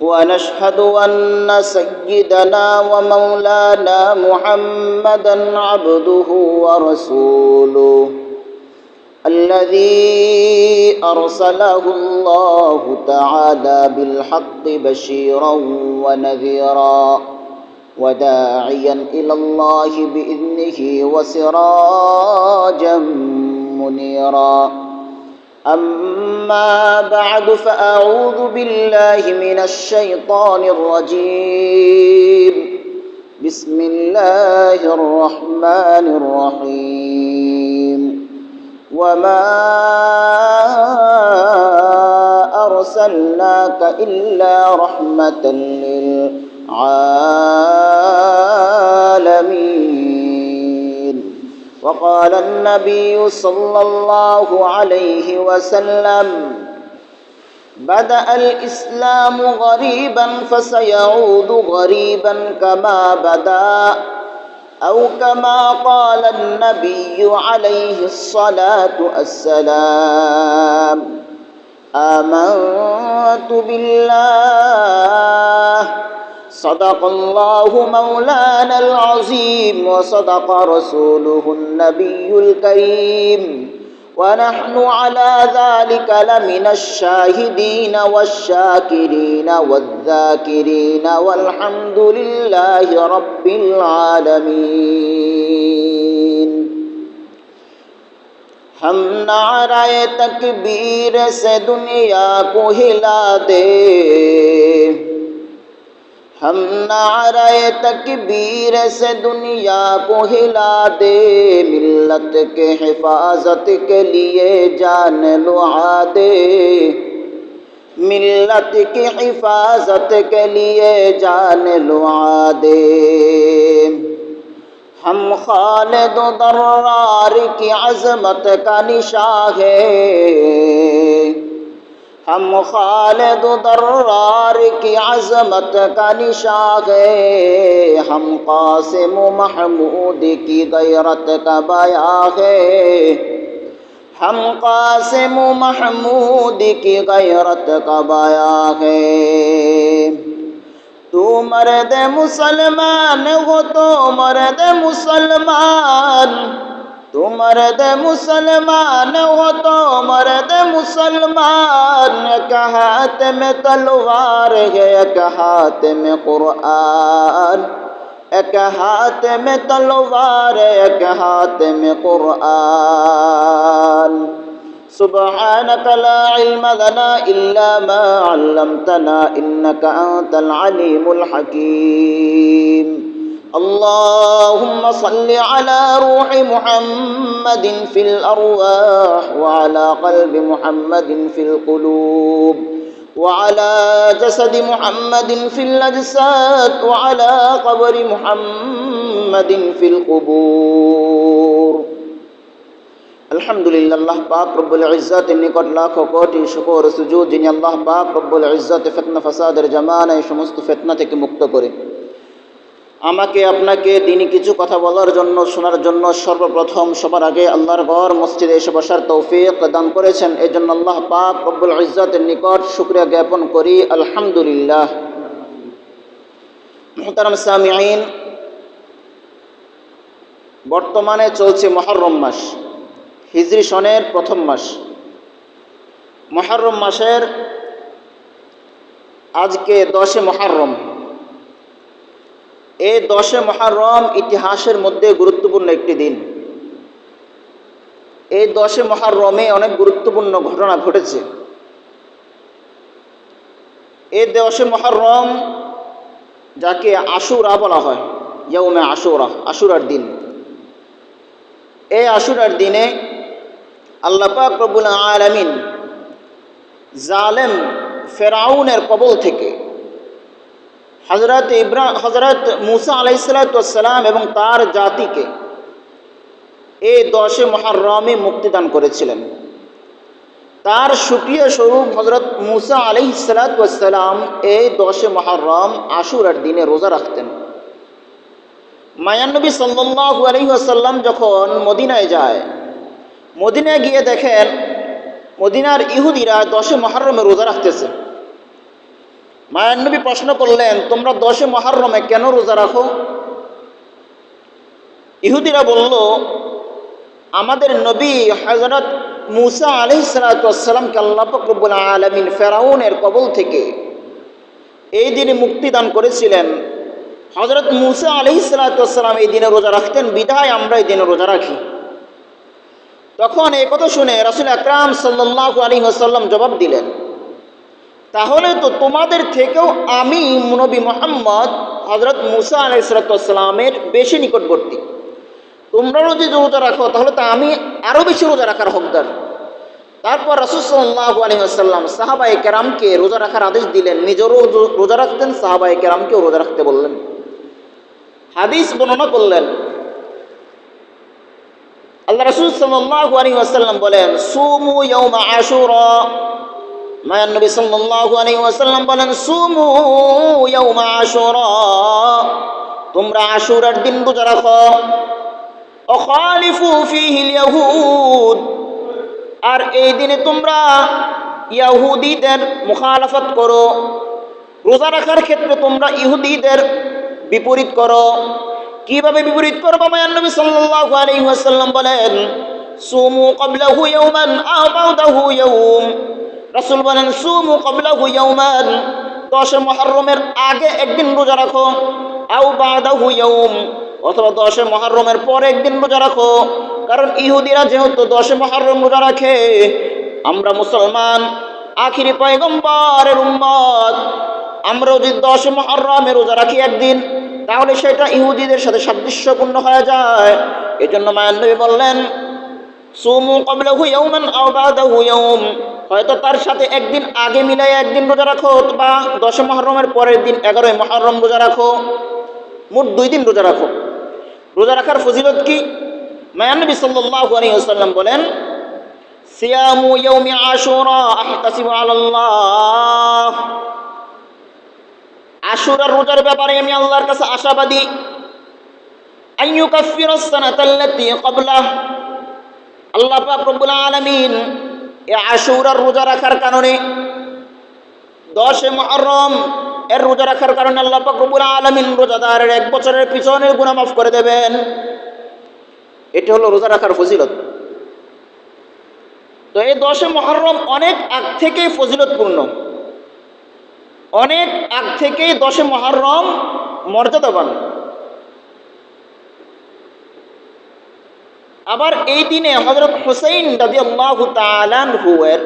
ونشهد أن سيدنا ومولانا محمدا عبده ورسوله الذي أرسله الله تعالى بالحق بشيرا ونذيرا وداعيا إلى الله بإذنه وسراجا منيرا. أما بعد فأعوذ بالله من الشيطان الرجيم. بسم الله الرحمن الرحيم. وما أرسلناك إلا رحمة للعالمين. وقال النبي صلى الله عليه وسلم: بدأ الإسلام غريبا فسيعود غريبا كما بدأ، أو كما قال النبي عليه الصلاة والسلام. آمنت بالله، صدق الله مولانا العظيم، وصدق رسوله النبي الكريم، ونحن على ذلك لمن الشاهدين والشاكرين والذاكرين، والحمد لله رب العالمين. हम नाराए तकबीर से दुनिया को हिला दे, हम नाराए तकबीर से दुनिया को हिला दे, मिल्लत के हिफाजत के लिए जान लुआ दे, मिल्लत की हिफाजत के लिए जान लुआ दे। हम खालिद दर्रार की अज़मत का निशान है, हम खालिद दर्रार की अज़मत का निशान है, हम कासिम महमूद की गैरत का बयां है, हम कासिम महमूद की गैरत का बयां है। तू मर्द मुसलमान हो तो मर्द मुसलमान, तू मर्द मुसलमान हो तो मर्द मुसलमान। एक हाथ में तलवार है, एक हाथ में कुरान, एक हाथ में तलवार, एक हाथ में कुरान। सुब्हानक ला इल्म लना इल्ला मा अल्लमतना इन्नक अंतल अलीमुल हकीम। अल्लाहुम्मा सल्लि अला रूहि मुहम्मदिन फिल अरवाह व अला क़ल्बि मुहम्मदिन फिल क़ुलूब व अला जसदि मुहम्मदिन फिल अजसाद व अला क़ब्रि मुहम्मदिन फिल क़ुबूर। अल्हम्दुलिल्लाह, अल्लाह पाक रब्बुल इज्जत निकट लाखों कोटि शुक्र सुजूद, যিনি আল্লাহ পাক রব্বুল ইজ্জত ফিতনা ফাসাদের জামানায় সমস্ত ফিতনা থেকে মুক্ত করে আমাকে আপনাকে দিনই কিছু কথা বলার জন্য, শোনার জন্য সর্বপ্রথম সবার আগে আল্লাহর ঘর মসজিদে এসে বসার তৌফিক দান করেছেন। এই জন্য আল্লাহ পাক রব্বুল ইজ্জতের নিকট শুকরিয়া জ্ঞাপন করি, আলহামদুলিল্লাহ। মুহতারাম সামিঈন, বর্তমানে চলছে মুহররম মাস, হিজরি সনের প্রথম মাস। মুহররম মাসের আজকে 10 মুহররম। এই 10 মুহররম ইতিহাসের মধ্যে গুরুত্বপূর্ণ একটি দিন। এই 10 মুহররমে অনেক গুরুত্বপূর্ণ ঘটনা ঘটেছে। এই 10 মুহররম যাকে আশুরা বলা হয়, ইয়াউমে আশুরা, আশুরার দিন। এই আশুরার দিনে আল্লাহ পাক রব্বুল আলামিন জালেম ফেরাউনের কবল থেকে হযরত মূসা আলাইহিস সালাম এবং তার জাতিকে এই 10 মুহররমে মুক্তিদান করেছিলেন। তার শুকরিয়া স্বরূপ হযরত মূসা আলাইহিস সালাম এই 10 মুহররম আশুরার দিনে রোজা রাখতেন। মায়ান নবী সাল্লাল্লাহু আলাইহি ওয়াসাল্লাম যখন মদিনায় যায়, মদিনায় গিয়ে দেখেন মদিনার ইহুদিরা 10 মুহররমে রোজা রাখতেছে। মায়ার নবী প্রশ্ন করলেন, তোমরা 10 মুহররমে কেন রোজা রাখো? ইহুদিরা বলল, আমাদের নবী হযরত মূসা আলাইহিস সালামকে আল্লাহ পাক রব্বুল আলামিন ফেরাউনের কবল থেকে এই দিনে মুক্তি দান করেছিলেন। হযরত মূসা আলাইহিস সালাম এই দিনে রোজা রাখতেন, বিধায় আমরা এই দিনে রোজা রাখি। তখন এই কথা শুনে রাসূল আকরাম সাল্লাল্লাহু আলাইহি ওয়াসাল্লাম জবাব দিলেন, তাহলে তো তোমাদের থেকেও আমি নবী মুহাম্মদ হযরত মূসা আলাইহিস সালামের বেশি নিকটবর্তী। তোমরা যদি রোজা রাখো তাহলে তো আমি আরও বেশি রোজা রাখার হকদার। তারপর রাসূল সাল্লাল্লাহু আলাইহি ওয়াসাল্লাম সাহাবায়ে কেরামকে রোজা রাখার আদেশ দিলেন, নিজেরও রোজা রাখতেন, সাহাবায়ে কেরামকেও রোজা রাখতে বললেন। হাদিস বর্ণনা করলেন, আল্লাহ রাসূল সাল্লাল্লাহু আলাইহি ওয়াসাল্লাম বলেন, সুমু ইয়াউমা আশুরা। মায়ান নবী সাল্লাল্লাহু আলাইহি ওয়াসাল্লাম বলেন, সুমু ইয়াউমা আশুরা, তোমরা আশুরার দিন রোজা রাখো। অখালিফু ফীহিল ইয়াহুদ, আর এই দিনে তোমরা ইহুদিদের মুখালাফত করো। রোজা রাখার ক্ষেত্রে তোমরা ইহুদিদের বিপরীত করো। কিভাবে বিপরীত করবো? মায়ান নবী সাল্লাল্লাহু আলাইহি ওয়াসাল্লাম বলেন, সুমু ক্বাবলাহু ইয়াওমান আও বা'দাহু ইয়াওম। রাসূল বলেন, সুমু ক্বাবলাহু ইয়াওমান, 10 মুহররমের আগে একদিন রোজা রাখো, আও বা'দাহু ইয়াওম, অথবা 10 মুহররমের পরে একদিন রোজা রাখো। কারণ ইহুদিরা যেহেতু 10 মুহররম রোজা রাখে, আমরা মুসলমান আখিরি পয়গম্বরের উম্মত, আমরা যদি 10 মুহররমে রোজা রাখি একদিন, তাহলে সেটা ইহুদিদের সাথে সাদৃশ্যপূর্ণ হয়ে যায়। এজন্য মায়ান নবী বললেন, সুমু ক্বাবলাহু ইয়াওমান আও বা'দাহু ইয়াওম, হয়তো তার সাথে একদিন আগে মিলাই একদিন রোজা রাখো, বা 10 মুহররমের পরের দিন 11 মুহররম রোজা রাখো, মোট 2 দিন রোজা রাখো। রোজা রাখার ফজিলত কি? মায়ান নবী সাল্লাল্লাহু আলাইহি ওয়াসাল্লাম বলেন, সিয়ামু ইয়াউমি আশুরা আহতাসিবু আলাল্লাহ, আশুরার রোজার ব্যাপারে আমি আল্লাহর কাছে আশাবাদী। আইয়ুকাফিরাস সানাতাল্লাতী ক্বাবলাহ, আল্লাহ পাক রব্বুল আলামিন এই আশুরার রোজা রাখার কারণে, 10 মুহররম এর রোজা রাখার কারণে আল্লাহ পাক রব্বুল আলামিন রোজাদারের 1 বছরের পিছনের গুনাহ মাফ করে দেবেন। এটা হলো রোজা রাখার ফজিলত। তো এই 10 মুহররম অনেক আগ থেকেই ফজিলতপূর্ণ, অনেক আগ থেকেই 10 মুহররম মর্যাদাবান। আবার এই দিনে হযরত হুসাইন রাদিয়াল্লাহু তাআলা আনহু এর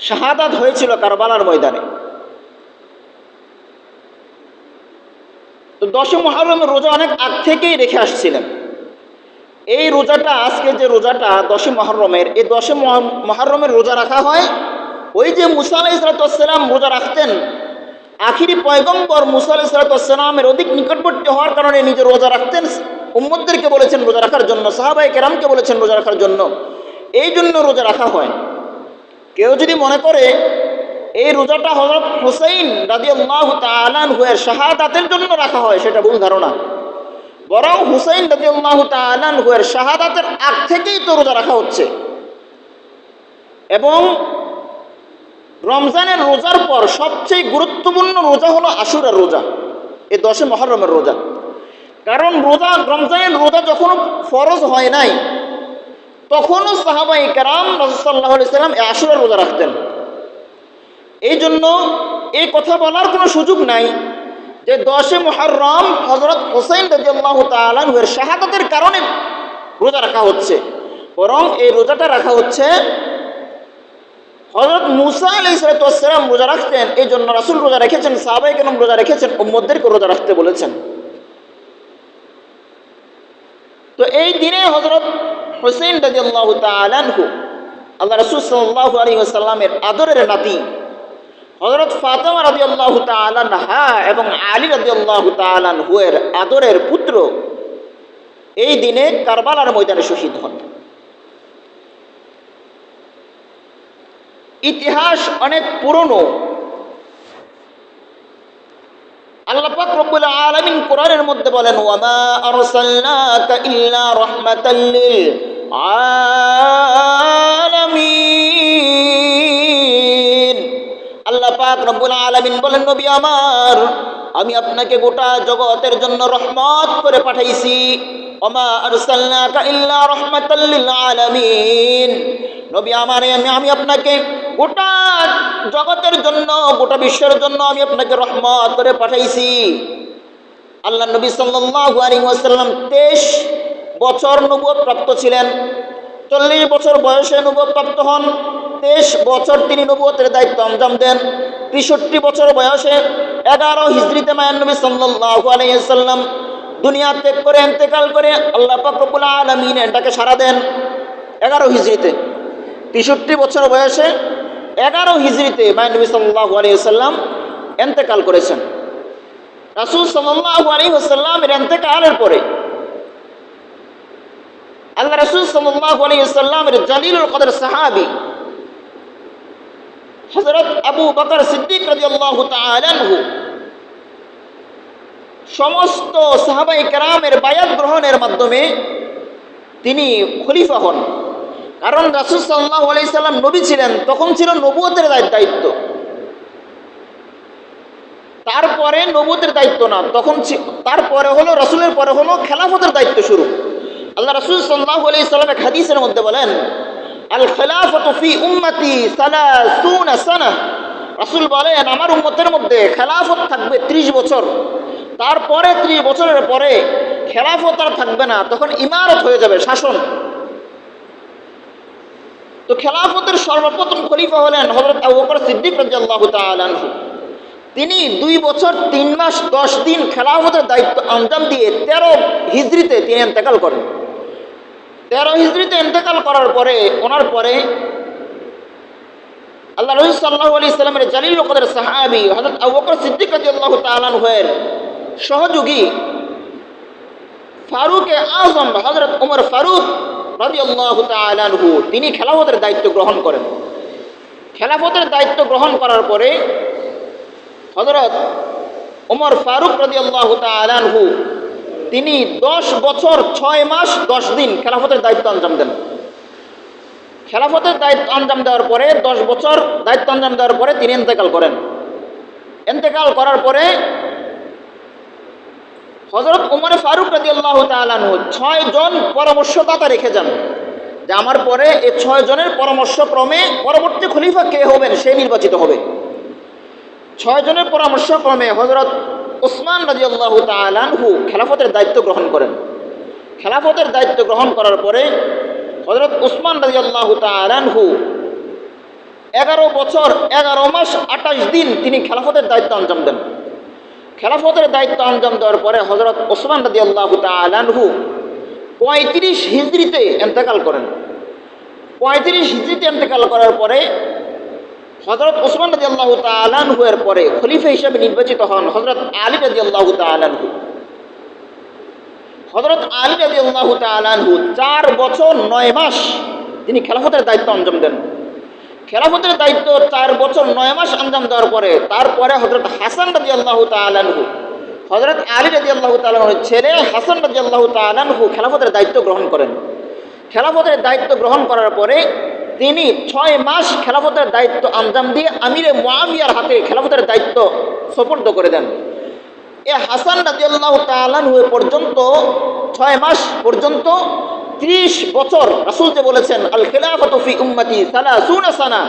শাহাদাত হয়েছিল কারবালার ময়দানে। তো 10 মুহররমের রোজা অনেক আগ থেকেই রেখে আসছিলেন। এই রোজাটা, আজকে যে রোজাটা 10 মুহররমের, এই 10 মুহররমের রোজা রাখা হয়, ওই যে মুসা আলাইহিস সালাম রোজা রাখতেন, আখিরি পয়গম্বর মুসা আলাইহিস সালামের অধিক নিকটবর্তী হওয়ার কারণে নিজে রোজা রাখতেন, উম্মতদেরকে বলেছেন রোজা রাখার জন্য, সাহাবায়ে কেরামকে বলেছেন রোজা রাখার জন্য। এই জন্য রোজা রাখা হয়। কেউ যদি মনে করে এই রোজাটা হযরত হুসাইন রাদিয়াল্লাহু তাআলা আনহু এর শাহাদাতের জন্য রাখা হয়, সেটা ভুল ধারণা। বরং হুসাইন রাদিয়াল্লাহু তাআলা আনহু এর শাহাদাতের আগ থেকেই তো রোজা রাখা হচ্ছে। এবং রমজানের রোজার পর সবচেয়ে গুরুত্বপূর্ণ রোজা হলো আশুরার রোজা, এই 10 মুহররমের রোজা। কারণ রমজানের রোজা যখন ফরজ হয় নাই, তখনও সাহাবায়ে কেরাম রাসূল সাল্লাল্লাহু আলাইহি ওয়াসাল্লাম এই আশুরার রোজা রাখতেন। এই জন্য এই কথা বলার কোনো সুযোগ নাই যে 10 মুহররম হযরত হুসাইন রাদিয়াল্লাহু তাআলা আনহু এর শাহাদাতের কারণে রোজা রাখা হচ্ছে। বরং এই রোজাটা রাখা হচ্ছে, হযরত মূসা আলাইহিস সালাম রোজা রাখতেন, এই জন্য রাসূল রোজা রেখেছেন, সাহাবায়ে কেরাম রোজা রেখেছেন, উম্মতদেরকে রোজা রাখতে বলেছেন। তো এই দিনে হযরত হুসাইন রাদিয়াল্লাহু তাআলা আনহু আল্লাহ রাসূল সাল্লাল্লাহু আলাইহি ওয়াসাল্লামের আদরের নাতি হযরত ফাতেমা রাদিয়াল্লাহু তাআলা আনহা এবং আলী রাদিয়াল্লাহু তাআলা আনহু এর আদরের পুত্র এই দিনে কারবালার ময়দানে শহীদ হন। ইতিহাস অনেক পুরনো। আল্লাহ পাক রব্বুল আলামিন কোরআনের মধ্যে বলেন, ওয়ামা আরসালনাকা ইল্লা রাহমাতাল লিল আলামিন। আল্লাহ আল্লাহ পাক রব্বুল আলামিন বলেন, নবী আমার, আমি আপনাকে গোটা জগতের জন্য রহমত করে পাঠাইছি। ওমা আরসালনাকা ইল্লা রাহমাতাল লিল আলামিন। নবী আমার, আমি আপনাকে গোটা জগতের জন্য, গোটা বিশ্বের জন্য আমি আপনাকে রহমত করে পাঠাইছি। আল্লাহ নবী সাল্লাল্লাহু আলাইহি ওয়াসাল্লাম 23 বছর নবুয়ত প্রাপ্ত ছিলেন। 40 বছর বয়সে নবুয়ত প্রাপ্ত হন। 23 বছর তিনি নবুয়তের দায়িত্ব আঞ্জাম দেন। 63 বছর বয়সে 11 হিজরিতে মায়ান নবী সাল্লাল্লাহু আলাইহি ওয়াসাল্লাম দুনিয়া ত্যাগ করে ইন্তেকাল করে আল্লাহ পাক রব্বুল আলামিন এটাকে সাড়া দেন 11 হিজরিতে। 63 বছর বয়সে 11 হিজরিতে মায়ান নবী সাল্লাল্লাহু আলাইহি ওয়াসাল্লাম ইন্তেকাল করেছেন। রাসূল সাল্লাল্লাহু আলাইহি ওয়াসাল্লামের ইন্তেকালের পরে আল্লাহ রাসূল সাল্লাল্লাহু আলাইহি ওয়াসাল্লামের জালিলুল কদর সাহাবী হযরত আবু বকর সিদ্দিক রাদিয়াল্লাহু তাআলা আনহু সমস্ত সাহাবায়ে কেরামের বায়াত গ্রহণের মাধ্যমে তিনি খলিফা হন। কারণ রাসূল সাল্লাল্লাহু আলাইহি সাল্লাম নবী ছিলেন, তখন ছিল নবুয়তের দায়িত্ব। তারপরে নবুয়তের দায়িত্ব না, তখন তারপরে হলো রাসূলের পরে হলো খেলাফতের দায়িত্ব শুরু। আল্লাহ রাসূল সাল্লাল্লাহু আলাইহি সাল্লাম এক হাদিসের মধ্যে বলেন, আল খেলাফতু ফি উম্মতি 30 সানা। রাসূল বলেন, আমার উম্মতের মধ্যে খেলাফত থাকবে 30 বছর। তারপরে 30 বছরের পরে খেলাফত আর থাকবে না, তখন ইমারত হয়ে যাবে, শাসন। তো খেলাফতের সর্বপ্রথম খলিফা হলেন হযরত আবু বকর সিদ্দিক রাদিয়াল্লাহু তাআলা আনহু। তিনি 2 বছর 3 মাস 10 দিন খেলাফতের দায়িত্ব আঞ্জাম দিয়ে 13 হিজরিতে তিনি ইন্তেকাল করেন। 13 হিজরিতে ইন্তেকাল করার পরে ওনার পরে আল্লাহ রাসূল সাল্লাল্লাহু আলাইহি সাল্লামের জালিলুল কদর সাহাবী হযরত আবু বকর সিদ্দিক রাদিয়াল্লাহু তাআলা আনহুর সহযোগী ফারুক আযম হযরত ওমর ফারুক রাদিয়াল্লাহু তাআলা আনহু তিনি খেলাফতের দায়িত্ব গ্রহণ করেন। খেলাফতের দায়িত্ব গ্রহণ করার পরে হযরত ওমর ফারুক রাদিয়াল্লাহু তাআলা আনহু তিনি 10 বছর 6 মাস 10 দিন খেলাফতের দায়িত্ব আঞ্জাম দেন। খেলাফতের দায়িত্ব আঞ্জাম দেওয়ার পরে 10 বছর দায়িত্ব আঞ্জাম দেওয়ার পরে তিনি ইন্তেকাল করেন। ইন্তেকাল করার পরে হযরত ওমর ফারুক রাদিয়াল্লাহু তাআলা আনহু 6 জন পরামর্শদাতা রেখে যান, যে আমার পরে এই 6 জনের পরামর্শক্রমে পরবর্তী খলিফা কে হবেন সে নির্বাচিত হবে। 6 জনের পরামর্শক্রমে হযরত উসমান রাদিয়াল্লাহু তাআলা আনহু খেলাফতের দায়িত্ব গ্রহণ করেন। খেলাফতের দায়িত্ব গ্রহণ করার পরে হযরত উসমান রাদিয়াল্লাহু তাআলা আনহু 11 বছর 11 মাস 28 দিন তিনি খেলাফতের দায়িত্ব আঞ্জাম দেন। খেলাফতের দায়িত্ব আঞ্জাম দেওয়ার পরে হযরত উসমান রাদিয়াল্লাহু তাআলা আনহু 35 হিজরিতে ইন্তেকাল করেন। 35 হিজরিতে ইন্তেকাল করার পরে হযরত উসমান রাদিয়াল্লাহু তাআলা আনহু এর পরে খলিফা হিসেবে নির্বাচিত হন হযরত আলী রাদিয়াল্লাহু তাআলা আনহু। হযরত আলী রাদিয়াল্লাহু তাআলা আনহু 4 বছর 9 মাস তিনি খেলাফতের দায়িত্ব আঞ্জাম দেন। খেলাফতের দায়িত্ব 4 বছর 9 মাস আঞ্জাম দেওয়ার পরে তারপরে হযরত হাসান রাদিয়াল্লাহু তাআলা আনহু হযরত আলী রাদিয়াল্লাহু তাআলা আনহুর ছেলে হাসান রাদিয়াল্লাহু তাআলা আনহু খেলাফতের দায়িত্ব গ্রহণ করেন। খেলাফতের দায়িত্ব গ্রহণ করার পরে তিনি 6 মাস খেলাফতের দায়িত্ব আঞ্জাম দিয়ে আমিরে মুআবিয়ার হাতে খেলাফতের দায়িত্ব সুপর্দ করে দেন। এ হাসান রাদিয়াল্লাহু তাআলা আনহু পর্যন্ত 6 মাস পর্যন্ত 30 বছর রাসূল যে বলেছেন আল খিলাফাতু ফি উম্মতি 30 সানা,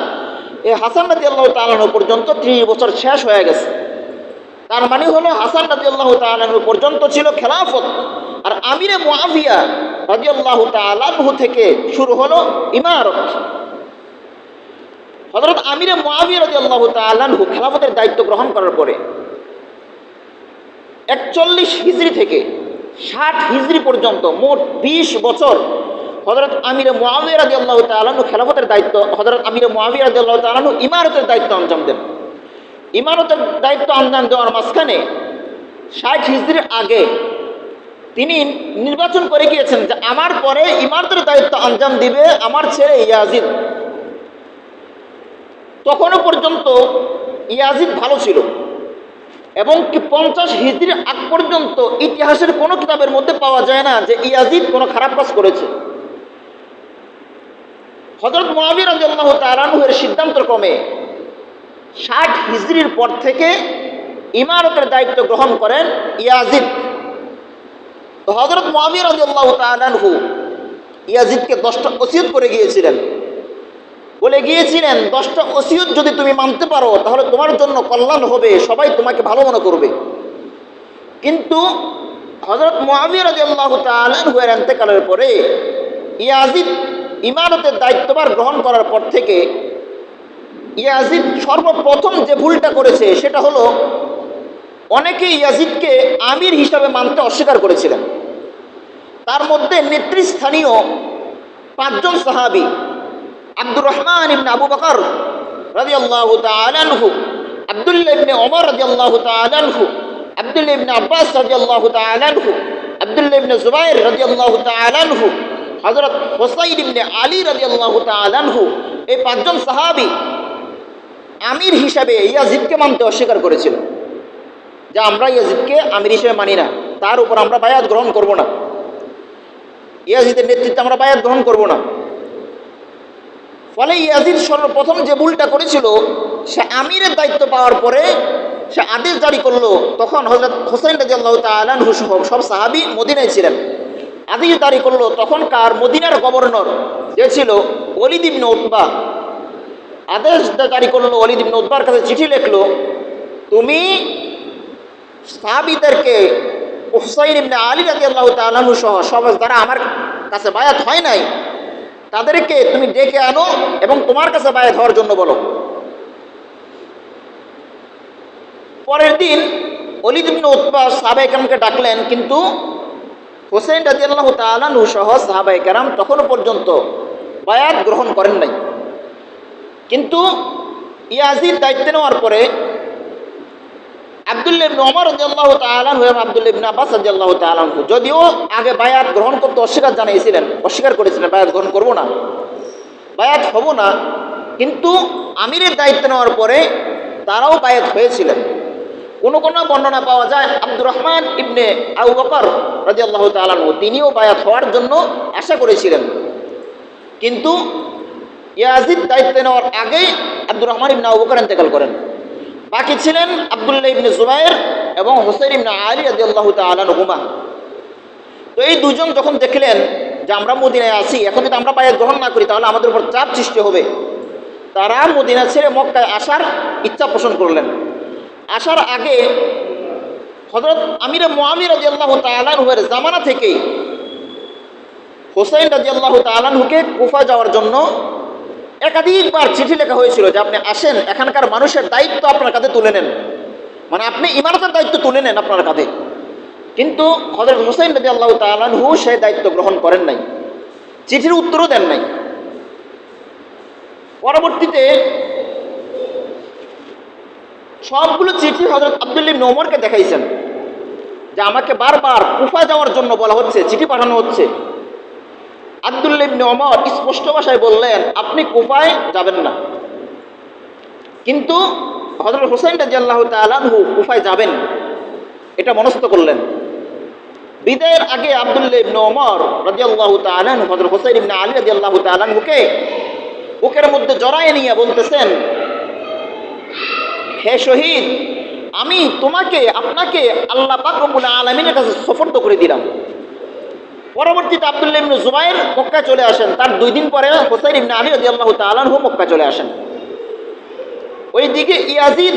এ হাসান রাদিয়াল্লাহু তাআলা আনহু পর্যন্ত 30 বছর শেষ হয়ে গেছে। তার মানে হলো হাসান রাদিয়াল্লাহু তাআলা আনহু পর্যন্ত ছিল খেলাফত, আর আমিরে মুআবিয়া রাদিয়াল্লাহু তাআলা আনহু থেকে শুরু হলো ইমারত। হযরত আমিরে মুআবিয়া রাদিয়াল্লাহু তাআলা আনহু খেলাফতের দায়িত্ব গ্রহণ করার পরে 41 হিজরি থেকে 60 হিজরি পর্যন্ত মোট 20 বছর হযরত আমিরে মুআবিয়া রাদিয়াল্লাহু তাআলা আনহু খেলাফতের দায়িত্ব, হযরত আমিরে মুআবিয়া রাদিয়াল্লাহু তাআলা আনহু ইমারতের দায়িত্ব আঞ্জাম দেন। ইমারতের দায়িত্ব আঞ্জাম দেওয়ার মাঝখানে 60 হিজরির আগে তিনি নির্বাচন করে গিয়েছেন যে আমার পরে ইমারতের দায়িত্ব আঞ্জাম দিবে আমার ছেলে ইয়াজিদ। তখনও পর্যন্ত ইয়াজিদ ভালো ছিল এবং 50 হিজরির আগ পর্যন্ত ইতিহাসের কোনো কিতাবের মধ্যে পাওয়া যায় না যে ইয়াজিদ কোনো খারাপ কাজ করেছে। হযরত মুআবিয়া রাদিয়াল্লাহু তাআলা আনহু এর সিদ্ধান্ত ক্রমে 60 হিজরির পর থেকে ইমারতের দায়িত্ব গ্রহণ করেন ইয়াজিদ। তো হযরত মুআবিয়া রাদিয়াল্লাহু তাআলা আনহু ইয়াজিদকে 10টা ওসিয়ত করে গিয়েছিলেন, বলে গিয়েছিলেন 10টা ওসিয়ত যদি তুমি মানতে পারো তাহলে তোমার জন্য কল্যাণ হবে, সবাই তোমাকে ভালো মনে করবে। কিন্তু হযরত মুআবিয়া রাদিয়াল্লাহু তাআলা আনহু এর ইন্তেকালের পরে ইয়াজিদ ইমারতের দায়িত্বভার গ্রহণ করার পর থেকে ইয়াজিদ সর্বপ্রথম যে ভুলটা করেছে সেটা হলো অনেকেই ইয়াজিদকে আমির হিসাবে মানতে অস্বীকার করেছিলেন। তার মধ্যে নেতৃস্থানীয় 5 জন সাহাবী আব্দুর রহমান ইবনে আবু বকর রাদিয়াল্লাহু তাআলা আনহু, আব্দুল্লাহ ইবনে ওমর রাদিয়াল্লাহু তাআলা আনহু, আব্দুল্লাহ ইবনে আব্বাস রাদিয়াল্লাহু তাআলা আনহু, আব্দুল্লাহ ইবনে জুবাইর রাদিয়াল্লাহু তাআলা আনহু, হযরত হুসাইন ইবনে আলী রাদিয়াল্লাহু তাআলা আনহু, এই 5 জন সাহাবী আমির হিসাবে ইয়াজিদকে মানতে অস্বীকার করেছিল, যে আমরা ইয়াজিদকে আমির হিসেবে মানি না, তার উপর আমরা বায়াত গ্রহণ করব না, ইয়াজিদের নেতৃত্বে আমরা বায়াত গ্রহণ করব না। ফলে ইয়াজিদ সর্বপ্রথম যে ভুলটা করেছিল, সে আমিরের দায়িত্ব পাওয়ার পরে সে আদেশ জারি করলো। তখন হযরত হুসাইন রাদিয়াল্লাহু তাআলা আনহু সহ সব সাহাবী মদিনায় ছিলেন। আদেশ জারি করলো তখনকার মদিনার গভর্নর যে ছিল ওলীদ ইবনে উতবা। আদেশ জারি করলো, ওলীদ ইবনে উতবার কাছে চিঠি লিখলো, তুমি সাহাবীদেরকে হুসাইন ইবনে আলী রাদিয়াল্লাহু তাআলা আনহু সহ সব যারা আমার কাছে বায়াত হয় নাই তাদেরকে তুমি ডেকে আনো এবং তোমার কাছে বায়াত হওয়ার জন্য বলো। পরের দিন ওলীদ ইবনে উতবা সাহাবায়ে কেরামকে ডাকলেন, কিন্তু হুসাইন রাদিয়াল্লাহু তাআলা আনহু সহ সাহাবায়ে কেরাম তখনও পর্যন্ত বায়াত গ্রহণ করেন নাই। কিন্তু ইয়াজিদ দায়িত্ব নেওয়ার পরে আব্দুল্লাহ ইবনে ওমর রাদিয়াল্লাহু তাআলা আনহু এবং আব্দুল্লাহ ইবনে আব্বাস রাদিয়াল্লাহু তাআলা আনহু যদিও আগে বায়াত গ্রহণ করতে অস্বীকার করেছিলেন, বায়াত গ্রহণ করব না, বায়াত হব না, কিন্তু আমিরের দায়িত্ব নেওয়ার পরে তারাও বায়াত হয়েছিলেন। কোনো বর্ণনা পাওয়া যায় আব্দুর রহমান ইবনে আবু বকর রাদিয়াল্লাহু তাআলা আনহু তিনিও বায়াত হওয়ার জন্য আশা করেছিলেন, কিন্তু ইয়াজিদ দায়িত্ব নেওয়ার আগেই আব্দুর রহমান ইবনে আবু বকর ইন্তেকাল করেন। বাকি ছিলেন আব্দুল্লাহ ইবনে জুবাইর এবং হুসাইন ইবনে আলী রাদিয়াল্লাহু তাআলা আনহুমা। তো এই দুজন যখন দেখলেন যে আমরা মদিনায় আছি, এখন যদি আমরা বায়াত গ্রহণ না করি তাহলে আমাদের উপর চাপ সৃষ্টি হবে, তারা মদিনা ছেড়ে মক্কায় আসার ইচ্ছা পোষণ করলেন। আসার আগে হযরত আমির মুআবিয়া রাদিয়াল্লাহু তাআলা আনহুর জামানা থেকেই হুসাইন রাদিয়াল্লাহু তাআলা আনহুকে কুফা যাওয়ার জন্য একাধিকবার চিঠি লেখা হয়েছিল যে আপনি আসেন, এখানকার মানুষের দায়িত্ব আপনার কাঁধে তুলে নেন, মানে আপনি ইমারতের দায়িত্ব তুলে নেন আপনার কাঁধে। কিন্তু হযরত হুসাইন রাদিয়াল্লাহু তাআলা আনহু সেই দায়িত্ব গ্রহণ করেন নাই, চিঠির উত্তরও দেন নাই। পরবর্তীতে সবগুলো চিঠি হযরত আব্দুল্লাহ ইবনে ওমরকে দেখাইছেন যে আমাকে বারবার কুফা যাওয়ার জন্য বলা হচ্ছে, চিঠি পাঠানো হচ্ছে। আব্দুল্লাহ ইবনে ওমর স্পষ্ট ভাষায় বললেন আপনি কুফায় যাবেন না, কিন্তু হযরত হুসাইন রাদিয়াল্লাহু তাআলা আনহু কুফায় যাবেন, এটা মনস্থ করলেন। বিদায়ের আগে আব্দুল্লাহ ইবনে ওমর রাদিয়াল্লাহু তাআলা আনহু হযরত হুসাইন ইবনে আলী রাদিয়াল্লাহু তাআলা আনহুকে বুকের মধ্যে জড়ায় নিয়ে বলতেছেন, হে শহীদ, আমি আপনাকে আল্লাহ পাক রব্বুল আলামিনের কাছে সুপর্দ করে দিলাম। পরবর্তীতে আব্দুল্লাহ ইবনে জুবাইর মক্কায় চলে আসেন, তার 2 দিন পরে হুসাইন ইবনে আলী রাদিয়াল্লাহু তাআলা আনহু মক্কায় চলে আসেন। ওইদিকে ইয়াজিদ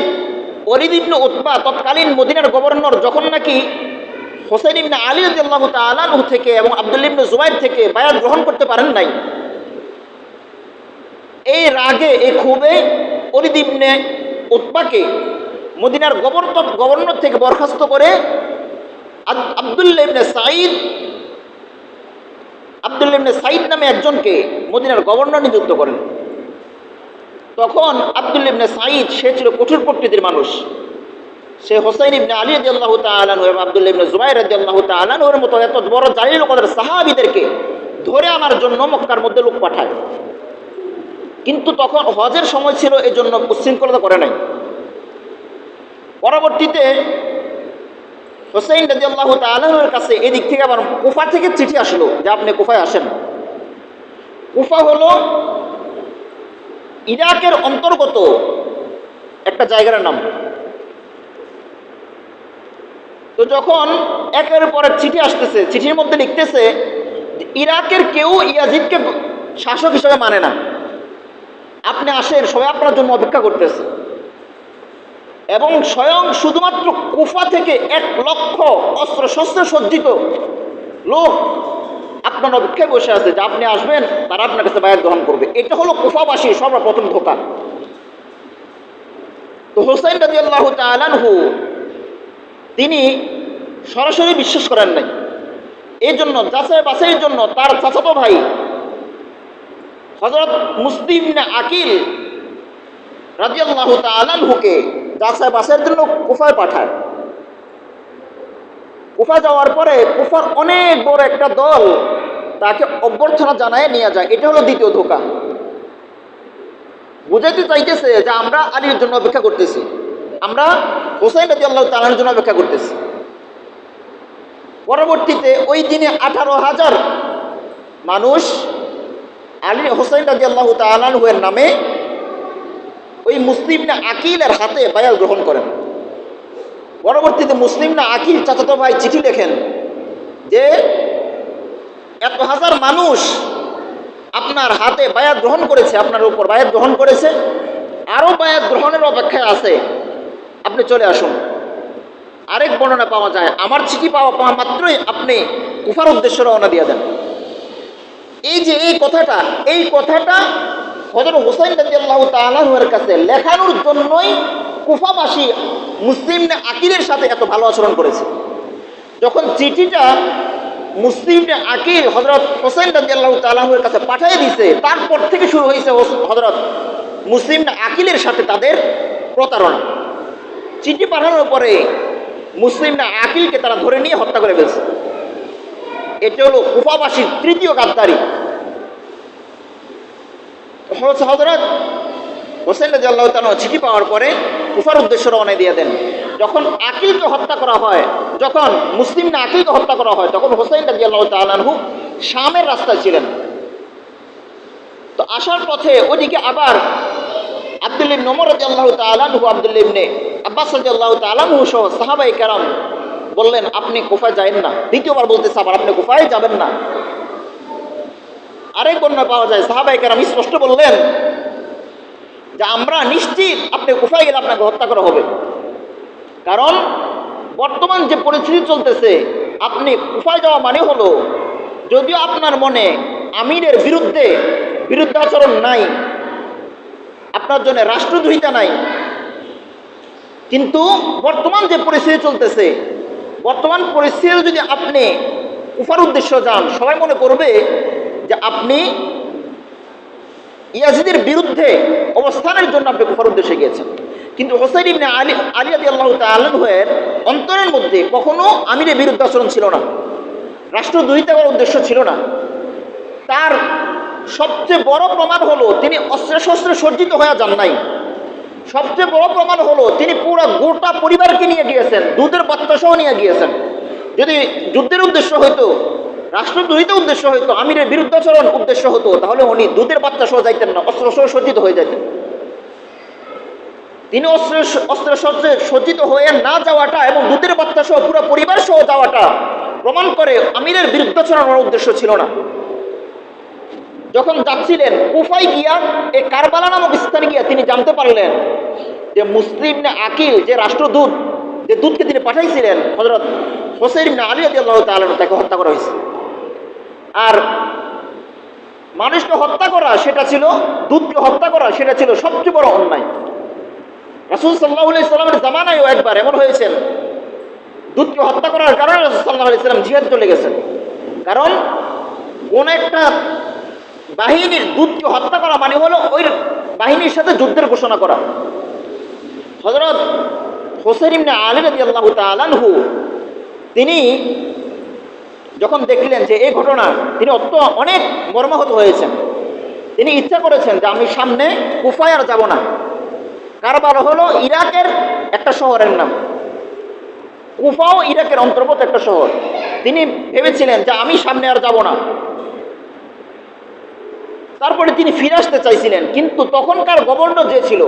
ওলীদ ইবনে উতবা তৎকালীন মদিনার গভর্নর যখন নাকি হুসাইন ইবনে আলী রাদিয়াল্লাহু তাআলা আনহু থেকে এবং আব্দুল্লাহ ইবনে জুবাইর থেকে বায়াত গ্রহণ করতে পারেন নাই, এই রাগে এই ক্ষোভে ওলীদ ইবনে উতবাকে মদিনার গভর্নর থেকে বরখাস্ত করে আব্দুল্লাহ ইবনে সাঈদ নামে একজনকে মদিনার গভর্নর নিযুক্ত করেন। তখন আব্দুল্লাহ ইবনে সাঈদ সে ছিল কঠোর প্রকৃতির মানুষ, সে হুসাইন ইবনে আলী রাদিয়াল্লাহু তাআলা আনহু এবং আব্দুল্লাহ ইবনে জুবাইর রাদিয়াল্লাহু তাআলা আনহুর মতো এত বড় জালিল কদর সাহাবীদেরকে ধরে আনার জন্য মক্কার মধ্যে লোক পাঠায়, কিন্তু তখন হজের সময় ছিল, এই জন্য উচ্ছৃঙ্খলতা করে নাই। পরবর্তীতে হুসাইন রাদিয়াল্লাহু তাআলা আনহুর কাছে এদিক থেকে আবার কুফা থেকে চিঠি আসলো যে আপনি কুফায় আসেন। কুফা হলো ইরাকের অন্তর্গত একটা জায়গার নাম। তো যখন একের পর এক চিঠি আসতেছে, চিঠির মধ্যে লিখতেছে ইরাকের কেউ ইয়াজিদকে শাসক হিসেবে মানে না, আপনি আসেন, সবাই আপনার জন্য অপেক্ষা করতেছে। এবং স্বয়ং শুধুমাত্র কুফা থেকে 1,00,000 অস্ত্র শস্ত্রে সজ্জিত লোক আপনার অপেক্ষায় বসে আছে যে আপনি আসবেন, তারা আপনার কাছে বায়াত গ্রহণ করবে। এটা হলো কুফাবাসী সর্বপ্রথম ধোঁকা। তো হুসাইন রাদিয়াল্লাহু তাআলা আনহু তিনি সরাসরি বিশ্বাস করেন নাই। এই জন্য যাচাই বাছাইয়ের জন্য তার চাচাতো ভাই হযরত মুসলিম ইবনে আকিল রাদিয়াল্লাহু তাআলা আনহুকে যাচাই বাছাইয়ের জন্য কুফায় পাঠায়। কুফা যাওয়ার পরে কুফার অনেক বড় একটা দল তাকে অভ্যর্থনা জানায় নিয়ে যায়। এটা হলো দ্বিতীয় ধোঁকা। বুঝাইতে চাইতেছে যে আমরা আলীর জন্য অপেক্ষা করতেছি, আমরা হুসাইন রাদিয়াল্লাহু তাআলার জন্য অপেক্ষা করতেছি। পরবর্তীতে ওই দিনে 18,000 মানুষ আলী হুসাইন রাদিয়াল্লাহু তাআলা আনহুর নামে ওই মুসলিম ইবনে আকিলের হাতে বায়াত গ্রহণ করেন। পরবর্তীতে মুসলিম ইবনে আকিল চাচাতো ভাই চিঠি লেখেন যে এত হাজার মানুষ আপনার হাতে বায়াত গ্রহণ করেছে, আপনার উপর বায়াত গ্রহণ করেছে, আরও বায়াত গ্রহণের অপেক্ষায় আছে, আপনি চলে আসুন। আরেক বর্ণনা পাওয়া যায় আমার চিঠি পাওয়া মাত্রই আপনি কুফার উদ্দেশ্যে রওনা দিয়ে দেন। এই যে এই কথাটা হযরত হুসাইন রাদিয়াল্লাহু তাআলা আনহুর কাছে লেখানোর জন্যই কুফাবাসী মুসলিম ইবনে আকিলের সাথে এত ভালো আচরণ করেছে। যখন চিঠিটা মুসলিম ইবনে আকিল হযরত হুসাইন রাদিয়াল্লাহু তাআলা আনহুর কাছে পাঠিয়ে দিয়েছে, তারপর থেকে শুরু হয়েছে হযরত মুসলিম ইবনে আকিলের সাথে তাদের প্রতারণা। চিঠি পাঠানোর পরে মুসলিম ইবনে আকিলকে তারা ধরে নিয়ে হত্যা করে ফেলছে। এটা হলো কুফাবাসীর তৃতীয় গাদ্দারি। হযরত হুসাইন রাদিয়াল্লাহু তাআলা চিঠি পাওয়ার পরে কুফার উদ্দেশ্যে রওনা দিয়ে দেন। যখন আকিলকে হত্যা করা হয়, যখন মুসলিম ইবনে আকিলকে হত্যা করা হয়, তখন হুসাইন রাদিয়াল্লাহু তাআলা আনহু শামের রাস্তায় ছিলেন। তো আসার পথে ওদিকে আবার আব্দুল্লাহ ইবনে ওমর রাদিয়াল্লাহু তাআলা আনহু, আব্দুল্লাহ ইবনে আব্বাস রাদিয়াল্লাহু তাআলা আনহু সহ সাহাবায়ে কেরাম বললেন আপনি কুফায় যাবেন না। দ্বিতীয়বার বলতেছে আবার আপনি কুফায় যাবেন না। আরেক বর্ণনা পাওয়া যায় সাহাবায়ে কেরাম স্পষ্ট বললেন যে আমরা নিশ্চিত আপনি কুফায় গেলে আপনাকে হত্যা করা হবে। কারণ বর্তমান যে পরিস্থিতি চলতেছে, আপনি কুফায় যাওয়া মানে হলো যদিও আপনার মনে আমিরের বিরুদ্ধাচরণ নাই, আপনার জন্য রাষ্ট্রদ্রোহিতা নাই, কিন্তু বর্তমান যে পরিস্থিতি চলতেছে, বর্তমান পরিস্থিতি যদি আপনি কুফার উদ্দেশ্য যান, সবাই মনে করবে যে আপনি ইয়াজিদের বিরুদ্ধে অবস্থানের জন্য আপনি কুফার উদ্দেশ্যে গিয়েছেন। কিন্তু হুসাইন ইবনে আলী রাদিয়াল্লাহু তাআলা আনহুর অন্তরের মধ্যে কখনো আমিরের বিরুদ্ধাচরণ ছিল না, রাষ্ট্রদ্রোহিতা করার উদ্দেশ্য ছিল না। তার সবচেয়ে বড় প্রমাণ হলো তিনি অস্ত্রে শস্ত্রে সজ্জিত হয়ে যান নাই। সবচেয়ে বড় প্রমাণ হলো তিনি পুরো গোটা পরিবারকে নিয়ে গিয়েছেন, দুধের বাচ্চা সহ নিয়ে গিয়েছেন। যদি যুদ্ধের উদ্দেশ্য হইতো, রাষ্ট্রদ্রোহিতা উদ্দেশ্য হইতো, আমিরের বিরুদ্ধাচরণ উদ্দেশ্য হতো, তাহলে উনি দুধের বাচ্চা সহ যাইতেন না, অস্ত্র সহ সজ্জিত হয়ে যেতেন। তিনি অস্ত্রে সজ্জিত হয়ে না যাওয়াটা এবং দুধের বাচ্চা সহ পুরো পরিবার সহ যাওয়াটা প্রমাণ করে আমিরের বিরুদ্ধাচরণ হওয়ার উদ্দেশ্য ছিল না। যখন যাচ্ছিলেন কুফায় গিয়া এই কারবালা নামক স্থানে গিয়া তিনি জানতে পারলেন যে মুসলিম ইবনে আকিল যে রাষ্ট্রদূত, যে দূতকে তিনি পাঠাইছিলেন হযরত হুসাইন ইবনে আলী রাদিয়াল্লাহু তাআলা তাকে হত্যা করা হয়েছে। আর মানুষকে হত্যা করা সেটা ছিল, দূতকে হত্যা করা সেটা ছিল সবচেয়ে বড় অন্যায়। রাসূল সাল্লাল্লাহু আলাইহি সাল্লামের জামানায়ও একবার এমন হয়েছিল, দূতকে হত্যা করার কারণে রাসূল সাল্লাল্লাহু আলাইহি সাল্লাম জিহাদ চলে গেছেন। কারণ কোন একটা বাহিনীর দূতকে হত্যা করা মানে হলো ওই বাহিনীর সাথে যুদ্ধের ঘোষণা করা। হযরত হুসাইন ইবনে আলী রাদিয়াল্লাহু তাআলা আনহু তিনি যখন দেখলেন যে এই ঘটনা, তিনি অনেক মর্মাহত হয়েছেন। তিনি ইচ্ছা করেছেন যে আমি সামনে কুফায় আর যাব না। কারবালা হলো ইরাকের একটা শহরের নাম, কুফাও ইরাকের অন্তর্গত একটা শহর। তিনি ভেবেছিলেন যে আমি সামনে আর যাব না। তারপরে তিনি ফিরে আসতে চাইছিলেন, কিন্তু তখনকার গভর্নর যে ছিল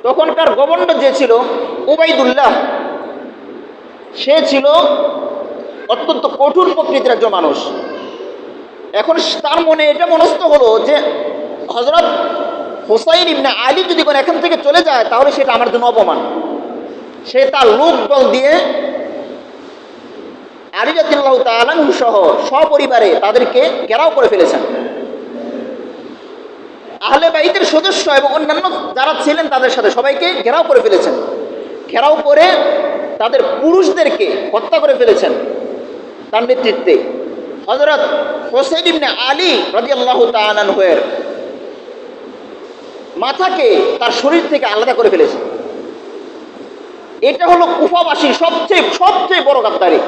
তখনকার গভর্নর যে ছিল উবাইদুল্লাহ, সে ছিল অত্যন্ত কঠোর প্রকৃতির একজন মানুষ। এখন তার মনে এটা মনস্থ হলো যে হযরত হুসাইন ইবনে আলী যদি কোনো এখান থেকে চলে যায় তাহলে সেটা আমার জন্য অপমান। সে তার লোক দল দিয়ে আলী রাদিয়াল্লাহু তাআলা আনহু সহ সপরিবারে তাদেরকে ঘেরাও করে ফেলেছেন। আহলে বাইতের সদস্য এবং অন্যান্য যারা ছিলেন তাদের সাথে সবাইকে ঘেরাও করে ফেলেছেন। ঘেরাও করে তাদের পুরুষদেরকে হত্যা করে ফেলেছেন। তার নেতৃত্বে হযরত হুসাইন ইবনে আলী রাদিয়াল্লাহু তাআলা আনহুর মাথাকে তার শরীর থেকে আলাদা করে ফেলেছে। এটা হলো কুফাবাসীর সবচেয়ে বড় গাদ্দারি।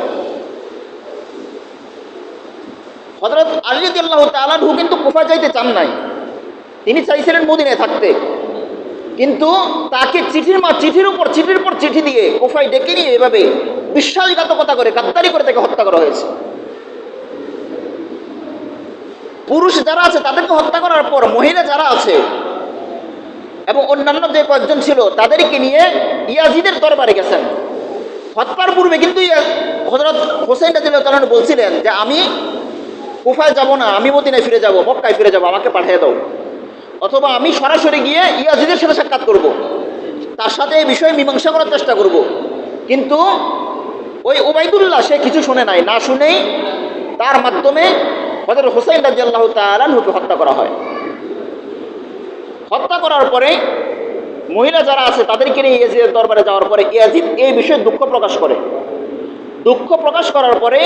হযরত আলী রাদিয়াল্লাহু তাআলা আনহু কিন্তু কুফা যাইতে চান নাই, তিনি চাইছিলেন মদিনায় থাকতে, কিন্তু তাকে চিঠির পর চিঠি দিয়ে কুফায় ডেকে নিয়ে এভাবে বিশ্বাসঘাতকতা করে গাদ্দারি করে তাকে হত্যা করা হয়েছে। পুরুষ যারা আছে তাদেরকে হত্যা করার পর মহিলা যারা আছে এবং অন্যান্য যে কয়েকজন ছিল তাদেরকে নিয়ে ইয়াজিদের দরবারে গেছেন। হত্যার পূর্বে কিন্তু হযরত হুসাইন রাদিয়াল্লাহু তাআলা আনহু বলছিলেন যে আমি কুফায় যাব না, আমি মদিনায় ফিরে যাব, মক্কায় ফিরে যাব, আমাকে পাঠিয়ে দাও, অথবা আমি সরাসরি গিয়ে ইয়াজিদের সাথে সাক্ষাৎ করব, তার সাথে এই বিষয়ে মীমাংসা করার চেষ্টা করব। কিন্তু ওই উবাইদুল্লাহ সে কিছু শুনে নাই, না শুনেই তার মাধ্যমে হযরত হুসাইন রাদিয়াল্লাহু তাআলা আনহুকে হত্যা করা হয়। হত্যা করার পরে মহিলা যারা আছে তাদেরকে নিয়ে ইয়াজিদের দরবারে যাওয়ার পরে ইয়াজিদ এই বিষয়ে দুঃখ প্রকাশ করে। দুঃখ প্রকাশ করার পরে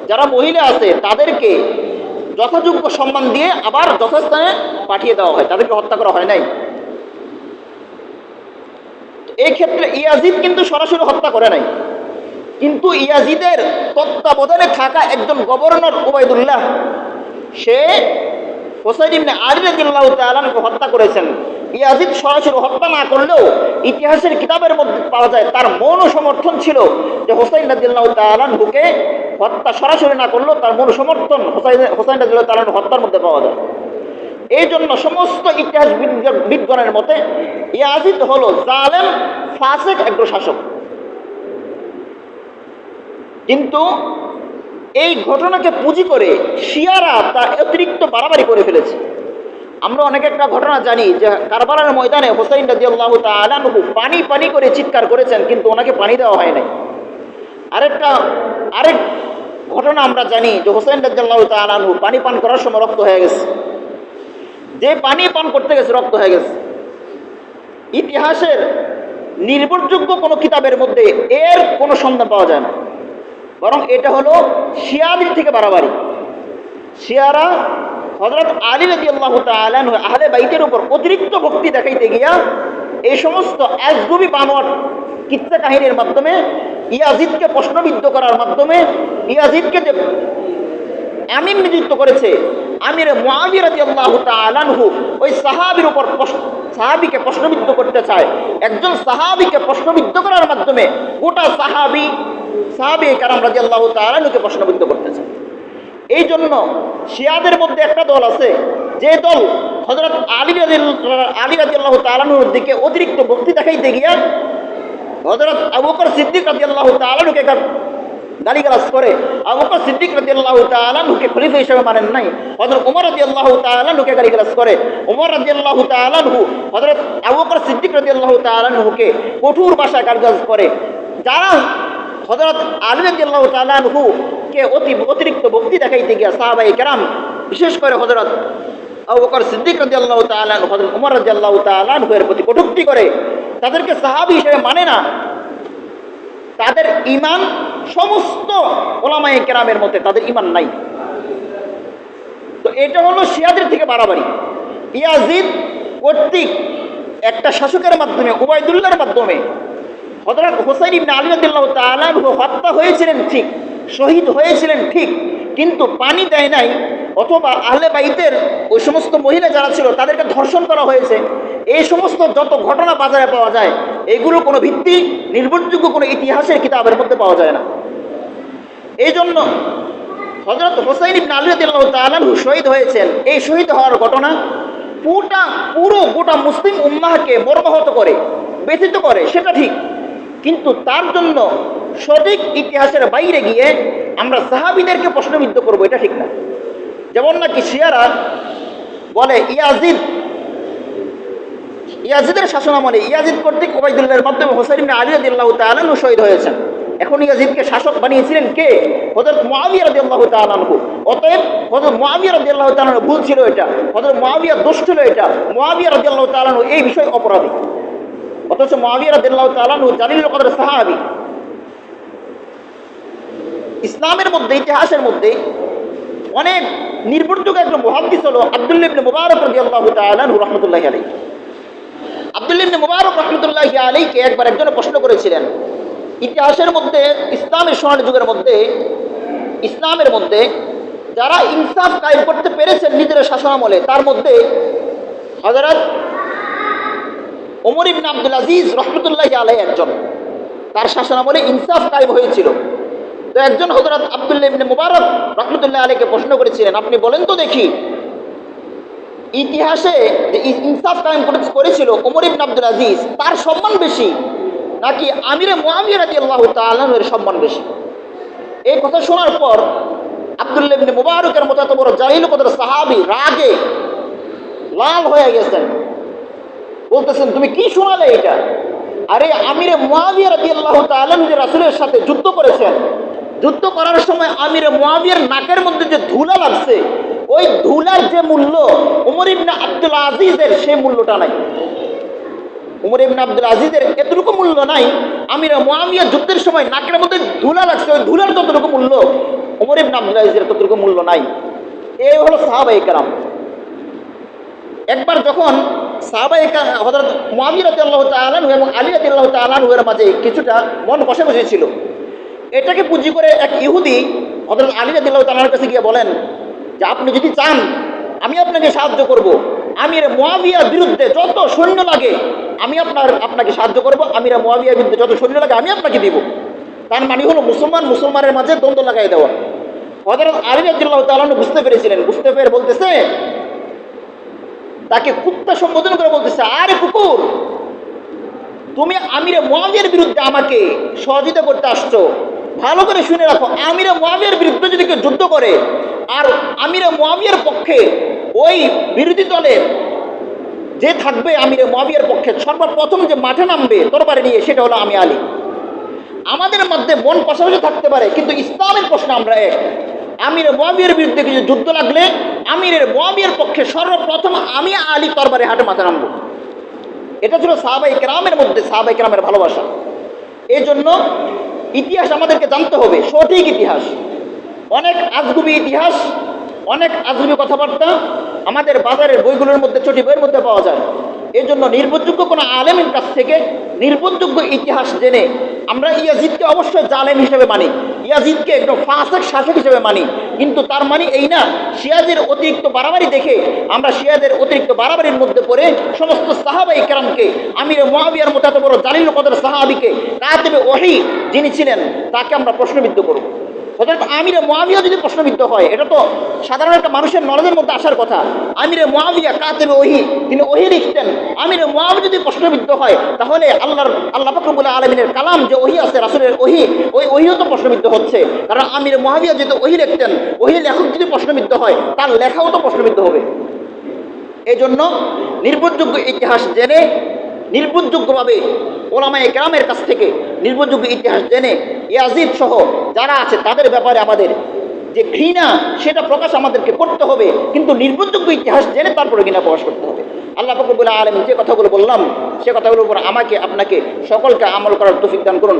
যারা মহিলা আছে তাদেরকে যথাযোগ্য সম্মান দিয়ে আবার যথাস্থানে পাঠিয়ে দেওয়া হয়, তাদেরকে হত্যা করা হয় নাই। এই ক্ষেত্রে ইয়াজিদ কিন্তু সরাসরি হত্যা করে নাই, কিন্তু ইয়াজিদের তত্ত্বাবধানে থাকা একজন গভর্নর উবাইদুল্লাহ সে হুসাইন ইবনে আলী রাদিয়াল্লাহু তাআলা আনহুকে হত্যা করেছেন। ইয়াজিদ সরাসরি হত্যা না করলেও ইতিহাসের কিতাবের মধ্যে পাওয়া যায় তার মৌন সমর্থন ছিল যে হুসাইন রাদিয়াল্লাহু তাআলা আনহুকে হত্যা সরাসরি না করলেও তার মৌন সমর্থন হুসাইন রাদিয়াল্লাহু তাআলা আনহু হত্যার মধ্যে পাওয়া যায়। এই জন্য সমস্ত ইতিহাস বিজ্ঞানের মতে ইয়াজিদ হলো জালেম, ফাসিক একজন শাসক। কিন্তু এই ঘটনাকে পুঁজি করে শিয়ারা তা অতিরিক্ত বাড়াবাড়ি করে ফেলেছে। আমরা অনেক একটা ঘটনা জানি যে কারবালার ময়দানে হুসাইন রাদিয়াল্লাহু তাআলা আনহু পানি করে চিৎকার করেছেন, কিন্তু ওনাকে পানি দেওয়া হয় নাই। আরেক ঘটনা আমরা জানি যে হুসাইন রাদিয়াল্লাহু তাআলা আনহু পানি পান করার সময় রক্ত হয়ে গেছে, যে পানি পান করতে গেছে রক্ত হয়ে গেছে। ইতিহাসের নির্ভরযোগ্য কোনো কিতাবের মধ্যে এর কোনো সন্ধান পাওয়া যায় না, বরং এটা হলো শিয়াদের থেকে বাড়াবাড়ি। শিয়ারা হযরত আলী রাদিয়াল্লাহু তাআলা আনহু আহলে বাইতের উপর অতিরিক্ত ভক্তি দেখাইতে গিয়া এই সমস্ত আজগুবি বানোয়াট কিচ্ছা কাহিনীর মাধ্যমে ইয়াজিদকে প্রশ্নবিদ্ধ করার মাধ্যমে ইয়াজিদকে যে আমির নিযুক্ত করেছে, আমিরে মুআবিয়া রাদিয়াল্লাহু তাআলা আনহু ওই সাহাবীকে প্রশ্নবিদ্ধ করতে চায়। একজন সাহাবীকে প্রশ্নবিদ্ধ করার মাধ্যমে গোটা সাহাবী কেরাম রাদিয়াল্লাহু তাআলা আনহুকে প্রশ্নবিদ্ধ করতেছে। এই জন্য শিয়াদের মধ্যে একটা দল আছে যে দল হযরত আলী রাদিয়াল্লাহু তাআলা আনহুর দিকে অতিরিক্ত ভক্তি দেখাইতে গিয়া হযরত আবু বকর সিদ্দিক রাদিয়াল্লাহু তাআলা আনহুকে গালিগালাজ করে। আবু বকর সিদ্দিক রাদিয়াল্লাহু তাআলা আনহুকে খলিফা হিসেবে মানেন নাই। হযরত ওমর রাদিয়াল্লাহু তাআলা আনহুকে গালিগালাজ করে। ওমর রাদিয়াল্লাহু তাআলা আনহু হযরত আবু বকর সিদ্দিক রাদিয়াল্লাহু তাআলা আনহুকে কঠোর ভাষায় গালিগালাজ করে। যারা হযরত আলী রাদিয়াল্লাহু তাআলা আনহুকে অতিরিক্ত ভক্তি দেখাইতে গিয়া সাহাবায়ে কেরাম, বিশেষ করে হযরত আবু বকর সিদ্দিক রাদিয়াল্লাহু তাআলা আনহু হযরত ওমর রাদিয়াল্লাহু তাআলা আনহুর প্রতি কটূক্তি করে, তাদেরকে সাহাবী হিসেবে মানে না, তাদের ঈমান সমস্ত উলামায়ে কেরামের মতে তাদের ঈমান নাই। তো এটা হলো শিয়াদের থেকে বাড়াবাড়ি। ইয়াজিদ কর্তৃক একটা শাসকের মাধ্যমে উবাইদুল্লাহর মাধ্যমে হযরত হুসাইন ইবনে আলী রাদিয়াল্লাহু তাআলা আনহু হত্যা হয়েছিলেন ঠিক, শহীদ হয়েছিলেন ঠিক, কিন্তু পানি দেয় নাই, অথবা আহলে বাইতের ওই সমস্ত মহিলা যারা ছিল তাদেরকে ধর্ষণ করা হয়েছে। এই সমস্ত যত ঘটনা বাজারে পাওয়া যায় এগুলোর কোনো ভিত্তি নির্ভরযোগ্য কোনো ইতিহাসের কিতাবের মধ্যে পাওয়া যায় না। এই জন্য হযরত হুসাইন ইবনে আলী রাদিয়াল্লাহু তাআলা আনহু শহীদ হয়েছেন। এই শহীদ হওয়ার ঘটনা গোটা মুসলিম উম্মাহকে মর্মাহত করে, ব্যথিত করে, সেটা ঠিক। কিন্তু তার জন্য সঠিক ইতিহাসের বাইরে গিয়ে আমরা সাহাবীদেরকে প্রশ্নবিদ্ধ করবো, এটা ঠিক না। যেমন নাকি শিয়ারা বলে ইয়াজিদের শাসনামলে ইয়াজিদ কর্তৃক ওবাইদুল্লাহর মাধ্যমে হুসাইন ইবনে আলী রাদিয়াল্লাহু তাআলা আনহু শহীদ হয়েছেন। এখন ইয়াজিদকে শাসক বানিয়েছিলেন কে? হযরত মুআবিয়া রাদিয়াল্লাহু তাআলা আনহু। অতএব হযরত মুআবিয়া রাদিয়াল্লাহু তাআলা আনহু ভুল ছিল এটা, হযরত মুআবিয়া দোষ ছিল এটা, মুআবিয়া রাদিয়াল্লাহু তাআলা আনহু এই বিষয়ে অপরাধী। অথচ মুআবিয়া রাদিয়াল্লাহু তাআলা আনহু জালিলুল কদর সাহাবী। ইসলামের মধ্যে, ইতিহাসের মধ্যে অনেক নির্ভরযোগ্য একজন মুহাদ্দিস হলো আব্দুল্লাহ ইবনে মুবারক রাদিয়াল্লাহু তাআলা আনহু রাহমাতুল্লাহি আলাইহি। আব্দুল্লাহ ইবনে মুবারক রাহমাতুল্লাহি আলাইহিকে একবার একজনে প্রশ্ন করেছিলেন, ইতিহাসের মধ্যে, ইসলামের স্বর্ণ যুগের মধ্যে, ইসলামের মধ্যে যারা ইনসাফ কায়েম করতে পেরেছেন নিজের শাসনামলে, তার মধ্যে হযরত ওমর ইবনে আব্দুল আজিজ রাহমাতুল্লাহি আলাইহি একজন। তার শাসনামলে ইনসাফ কায়েম হয়েছিল। তো একজন হযরত আব্দুল্লাহ ইবনে মুবারক রাহমাতুল্লাহি আলাইহিকে প্রশ্ন করেছিলেন, আপনি বলেন তো দেখি, ইতিহাসে যে ইনসাফ কায়েম করেছিল ওমর ইবনে আব্দুল আজিজ, তার সম্মান বেশি নাকি আমিরে মুআবিয়া রাদিয়াল্লাহু তাআলা আনহুর সম্মান বেশি? এই কথা শোনার পর আব্দুল্লাহ ইবনে মুবারকের মতো এত বড় জালিল কদর সাহাবী রাগে লাল হয়ে গেছেন, বলতেছেন তুমি কি শোনালে এটা? আরে আমিরে মুআবিয়া রাদিয়াল্লাহু তাআলা আনহু রাসূলের সাথে যুদ্ধ করেছেন, যুদ্ধ করার সময় আমিরে মুআবিয়ার নাকের মধ্যে যে ধুলা লাগছে, ওই ধুলার যে মূল্য ওমর ইবনে আব্দুল আজিজের সেই মূল্যটা নাই। ওমর ইবনে আব্দুল আজিজের এতটুকু মূল্য নাই, আমিরে মুআবিয়া যুদ্ধের সময় নাকের মধ্যে ধুলা লাগছে, ওই ধুলার যতটুকু মূল্য ওমর ইবনে আব্দুল আজিজের ততটুকু মূল্য নাই। এই হলো সাহাবায়ে কেরাম। একবার যখন সাহাবায়ে কেরাম হযরত মুআবিয়া রাদিয়াল্লাহু তাআলা আনহু এবং আলী রাদিয়াল্লাহু তাআলা আনহুর মাঝে কিছুটা মন কষাকষি ছিল, এটাকে পুঁজি করে এক ইহুদি হযরত আলী রাদিয়াল্লাহু তাআলা আনহুর কাছে গিয়ে বলেন যে আপনি যদি চান আমি আপনাকে সাহায্য করব, আমির মুআবিয়ার বিরুদ্ধে যত সৈন্য লাগে আমি আপনাকে সাহায্য করব, আমির মুআবিয়ার বিরুদ্ধে যত সৈন্য লাগে আমি আপনাকে দিব। তার মানে হলো মুসলমানের মাঝে দ্বন্দ্ব লাগাই দেওয়া। হযরত আলী রাদিয়াল্লাহু তাআলা আনহু বুঝতে পেরেছিলেন, বুঝতে পেরে বলতেছে, তাকে কুত্তা সম্বোধন করে বলতেছে, আরে কুকুর, তুমি আমিরে মুআবিয়ার বিরুদ্ধে আমাকে সহযোগিতা করতে আসছো, ভালো করে শুনে রাখো, আমিরে মুআবিয়ার বিরুদ্ধে যদি কেউ যুদ্ধ করে আর আমিরে মুআবিয়ার পক্ষে ওই বিরোধী দলের যে থাকবে আমিরে মুআবিয়ার পক্ষে সর্বপ্রথম যে মাঠে নামবে তরবারি নিয়ে, সেটা হলো আমি আলী। আমাদের মধ্যে মন কষাকষি থাকতে পারে, কিন্তু ইসলামের প্রশ্ন আমরা এক। আমিরে মুআবিয়ার বিরুদ্ধে কিছু যুদ্ধ লাগলে আমিরের মুআবিয়ার পক্ষে সর্বপ্রথম আমি আলী তরবারি হাটে মাঠে নামবো। এটা ছিল সাহাবায়ে কেরামের মধ্যে সাহাবায়ে কেরামের ভালোবাসা। এই জন্য ইতিহাস আমাদেরকে জানতে হবে, সঠিক ইতিহাস। অনেক আজগুবি ইতিহাস, অনেক আজগুবি কথাবার্তা আমাদের বাজারের বইগুলোর মধ্যে, ছোটি বইয়ের মধ্যে পাওয়া যায়। এই জন্য নির্ভরযোগ্য কোনো আলেমের কাছ থেকে নির্ভরযোগ্য ইতিহাস জেনে আমরা ইয়াজিদকে অবশ্যই জালেম হিসেবে মানি, ইয়াজিদকে একদম ফাসিক শাসক হিসেবে মানি, কিন্তু তার মানে এই না শিয়াদের অতিরিক্ত বাড়াবাড়ি দেখে আমরা শিয়াদের অতিরিক্ত বাড়াবাড়ির মধ্যে পড়ে সমস্ত সাহাবায়ে কেরামকে, আমিরে মুআবিয়ার মতো এত বড় জালিল কদর সাহাবীকে, কাতিবে ওহী যিনি ছিলেন, তাকে আমরা প্রশ্নবিদ্ধ করব। হযরত আমিরে মুআবিয়া যদি প্রশ্নবিদ্ধ হয়, এটা তো সাধারণ একটা মানুষের নলেজের মধ্যে আসার কথা। আমিরে মুআবিয়া কাতিবে ওহী, তিনি ওহী লিখতেন, আমিরে মুআবিয়া যদি প্রশ্নবিদ্ধ হয়, তাহলে আল্লাহ পাক রব্বুল আলামিনের কালাম যে ওহী আছে, রাসূলের ওহী, ওই ওহীও তো প্রশ্নবিদ্ধ হচ্ছে। কারণ আমিরে মুআবিয়া যদি ওহী লিখতেন, ওহী লেখক যদি প্রশ্নবিদ্ধ হয়, তার লেখাও তো প্রশ্নবিদ্ধ হবে। এই জন্য নির্ভরযোগ্য ইতিহাস জেনে, নির্ভরযোগ্যভাবে ওলামায়ে কেরামের কাছ থেকে নির্ভরযোগ্য ইতিহাস জেনে ইয়াজিদ সহ যারা আছে তাদের ব্যাপারে আমাদের যে ঘৃণা, সেটা প্রকাশ আমাদেরকে করতে হবে, কিন্তু নির্ভরযোগ্য ইতিহাস জেনে তারপরে ঘৃণা প্রকাশ করতে হবে। আল্লাহ পাক রব্বুল আলামিন যে কথাগুলো বললাম, সে কথাগুলোর উপর আমাকে, আপনাকে সকলকে আমল করার তৌফিক দান করুন।